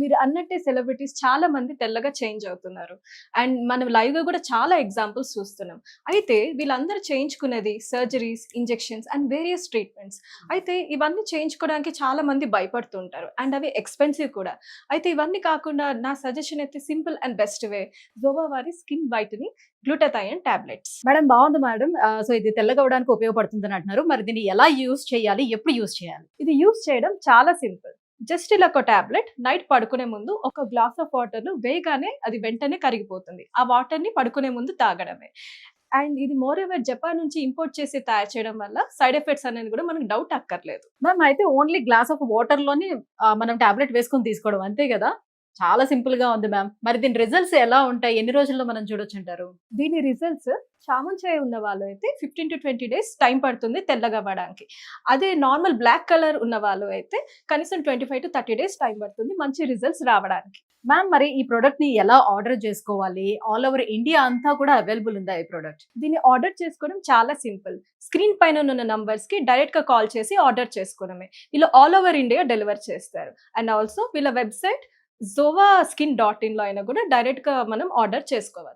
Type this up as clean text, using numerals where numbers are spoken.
మీరు అన్నట్టే సెలబ్రిటీస్ చాలా మంది తెల్లగా చేంజ్ అవుతున్నారు. అండ్ మనం లైవ్‌గా గూడా చాలా ఎగ్జాంపుల్స్ చూస్తున్నాం. అయితే వీళ్ళందరూ చేయించుకునేది surgeries, injections and various treatments. అయితే ఇవన్నీ చేయించుకోవడానికి చాలా మంది భయపడుతుంటారు. అండ్ అవి ఎక్స్‌పెన్సివ్ కూడా. అయితే ఇవన్నీ కాకుండా నా సజెషన్ అయితే సింపుల్ అండ్ బెస్ట్ వే జోవా వారి skin whitening glutathione tablets. Madam బావుంది మేడం. సో, ఇది తెల్లగవ్వడానికి ఉపయోగపడుతుందని అంటున్నారు. మరి దీన్ని ఎలా యూజ్ చేయాలి? ఎప్పుడు యూజ్ చేయాలి? ఇది యూజ్ చేయడం చాలా సింపుల్. జస్ట్ ఇలా ఒక టాబ్లెట్ నైట్ పడుకునే ముందు ఒక గ్లాస్ ఆఫ్ వాటర్‌లో వేయగానే అది వెంటనే కరిగిపోతుంది. ఆ వాటర్‌ని పడుకునే ముందు తాగడమే. అండ్ ఇది మోర్ ఓవర్ జపాన్ నుంచి ఇంపోర్ట్ చేసి తయారు చేయడం వల్ల సైడ్ ఎఫెక్ట్స్ అనేది కూడా మనకు డౌట్ అక్కర్లేదు. మ్యామ్ అయితే ఓన్లీ గ్లాస్ ఆఫ్ వాటర్‌లోని మనం టాబ్లెట్ వేసుకొని తీసుకోవడం అంతే గదా! చాలా సింపుల్‌గా ఉంది మ్యామ్. మరి దీని రిజల్ట్స్ ఎలా ఉంటాయి? ఎన్ని రోజుల్లో మనం చూడొచ్చంటారు? దీని రిజల్ట్స్ చామంచాయ ఉన్న వాళ్ళు అయితే 15-20 డేస్ టైం పడుతుంది తెల్లగా అవ్వడానికి. అదే నార్మల్ బ్లాక్ కలర్ ఉన్న వాళ్ళు అయితే కనీసం 25-30 డేస్ టైం పడుతుంది మంచి రిజల్ట్స్ రావడానికి. మ్యామ్ మరి ఈ ప్రొడక్ట్‌ని ఎలా ఆర్డర్ చేసుకోవాలి? ఆల్ ఓవర్ ఇండియా అంతా కూడా అవైలబుల్ ఉందా ఈ ప్రొడక్ట్? దీన్ని ఆర్డర్ చేసుకోవడం చాలా సింపుల్. స్క్రీన్ పైన ఉన్న నంబర్స్‌కి డైరెక్ట్‌గా కాల్ చేసి ఆర్డర్ చేసుకోవడమే. వీళ్ళు ఆల్ ఓవర్ ఇండియా డెలివర్ చేస్తారు. అండ్ ఆల్సో వీళ్ళ వెబ్‌సైట్ zovaSkin.in లో అయినా కూడా డైరెక్ట్‌గా మనం ఆర్డర్ చేసుకోవచ్చు.